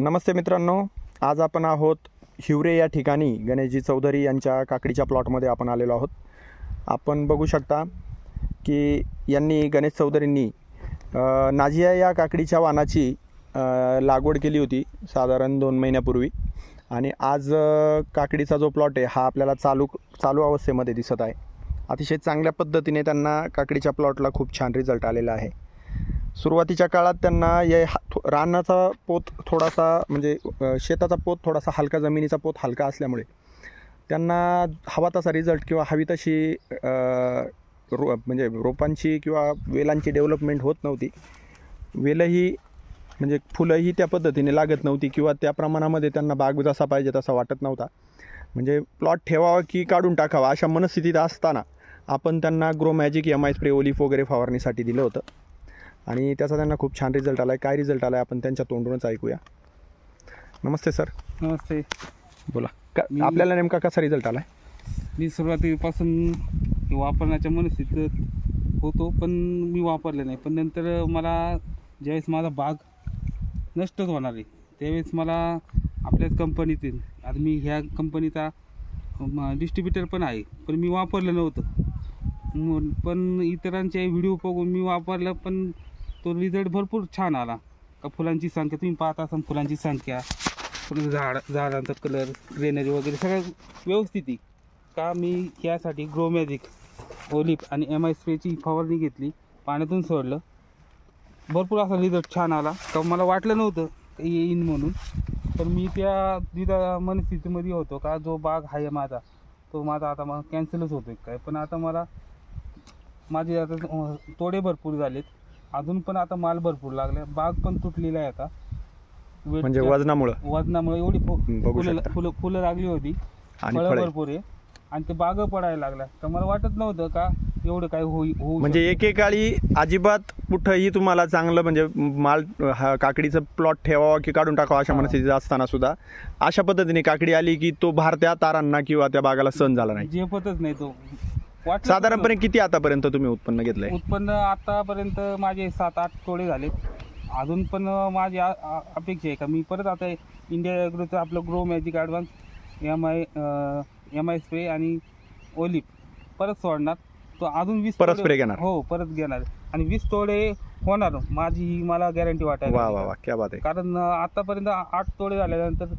नमस्ते मित्रांनो, आज आपण आहोत हिवरे या ठिकाणी गणेशजी चौधरी यांच्या काकडीच्या प्लॉटमध्ये आपण आलेलो आहोत। आपण बघू शकता की यांनी गणेश चौधरींनी नाझिया या काकडीच्या वाणाची लागवड केली होती साधारण 2 महिन्यापूर्वी आणि आज काकडीचा जो प्लॉट आहे हा आपल्याला चालू अवस्थेमध्ये दिसत आहे। अतिशय चांगल्या पद्धतीने त्यांना काकडीच्या प्लॉटला खूप छान रिझल्ट आलेला आहे। सुरुवातीच्या काळात त्यांना रानाचा पोत थोडासा म्हणजे शेताचा पोत थोडासा हलका, जमिनीचा पोत हलका असल्यामुळे त्यांना हवा तसा रिझल्ट किंवा हवी तशी म्हणजे रोपांची किंवा वेलांची डेव्हलपमेंट होत नव्हती। वेलही म्हणजे फुलंही त्या पद्धतीने लागत नव्हती किंवा त्या प्रमाणामध्ये त्यांना बाग जसा पाहिजे तसा वाटत नव्हता। म्हणजे प्लॉट ठेवावा की काढून टाकावा अशा मनस्थितीत असताना आपण त्यांना ग्रो मॅजिक MI स्प्रे ओलिफ वगैरे फवारणीसाठी दिलं होतं आणि त्याचा त्यांना खूप छान रिझल्ट आला आहे। काय रिझल्ट आला आहे आपण त्यांच्या तोंडूनच ऐकूया। नमस्ते सर। नमस्ते, बोला। आपल्याला नेमका कसा रिझल्ट आला आहे? मी सुरुवातीपासून वापरण्याच्या मनस्थितीत होतो, पण मी वापरले नाही। पण नंतर मला ज्यावेळेस माझा बाग नष्टच होणार आहे त्यावेळेस मला आपल्याच कंपनीतील, आता मी ह्या कंपनीचा डिस्ट्रीब्युटर पण आहे, पण मी वापरलं नव्हतं। पण इतरांचे व्हिडिओ बघून मी वापरलं, पण तो रिझल्ट भरपूर छान आला। का फुलांची संख्या तुम्ही पाहत असाल, फुलांची संख्या, झाडांचा कलर, ग्रेनरी वगैरे सगळं व्यवस्थित आहे। का मी यासाठी ग्रो मॅजिक ओलिफ आणि MI स्प्रेची फवारणी घेतली, पाण्यातून सोडलं, भरपूर असा रिझल्ट छान आला। तर मला वाटलं नव्हतं येईन म्हणून, पण मी त्या द्विधा मनस्थितीमध्ये होतो का जो बाग आहे माझा तो माझा आता मला कॅन्सलच होतोय काय। पण आता मला माझे आता तोडे भरपूर झालेत, अजून पण आता माल भरपूर लागला, बाग पण तुटलेला आहे आता म्हणजे वजनामुळे एवढी फुलं लागली होती, फळं भरपूर आहे आणि ते बाग पडायला लागला। तर मला वाटत नव्हतं का एवढं काय होऊ म्हणजे एकेकाळी अजिबात कुठंही तुम्हाला चांगलं म्हणजे माल काकडीचं प्लॉट ठेवावा की काढून टाकावा अशा मनस्थितीत असताना सुद्धा अशा पद्धतीने काकडी आली की तो भार त्या तारांना किंवा त्या बागाला सहन झाला नाही, झेपतच नाही तो। साधारणपणे किती आतापर्यंत तुम्ही उत्पन्न घेतलंय? उत्पन्न आतापर्यंत माझे 7-8 तोडे झाले, अजून पण माझी अपेक्षा आहे का मी परत आता इंडिया ॲग्रोचं आपलं grow magic advance MI spray आणि ओलिफ परत सोडणार, तो अजून 20 परत स्प्रे घेणार? हो, परत घेणार आणि 20 तोडे होणार, माझी ही मला गॅरंटी वाटायला। वा वा वा, क्या बात आहे। कारण आतापर्यंत 8 तोडे झाल्यानंतर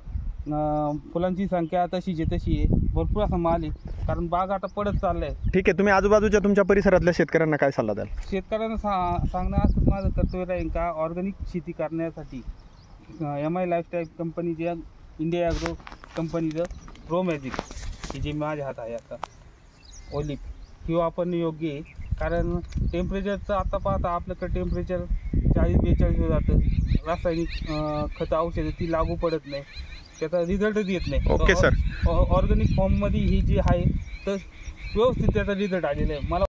फुलांची संख्या तशी आहे, भरपूर असा माल आहे, कारण बाग आता पडत चाललाय। ठीक आहे, तुम्ही आजूबाजूच्या तुमच्या परिसरातल्या शेतकऱ्यांना काय सल्ला द्याल? शेतकऱ्यांना सांगणं असंच माझं कर्तव्य राहील का ऑर्गॅनिक शेती करण्यासाठी MI लाईफस्टाईल कंपनीच्या इंडिया ॲग्रो कंपनीचं ग्रो मॅजिक ही जी माझ्या हात आहे आता ओलिफ ही वापरणे योग्य आहे। कारण टेम्परेचरचं आता पाहता आपल्याकडे टेम्परेचर 40-42 जातं, रासायनिक खतं औषधं ती लागू पडत नाही, त्याचा रिझल्टच येत नाही। Okay sir. ऑर्गॅनिक फॉर्ममध्ये ही जी आहे तर व्यवस्थित त्याचा रिझल्ट आलेला आहे मला।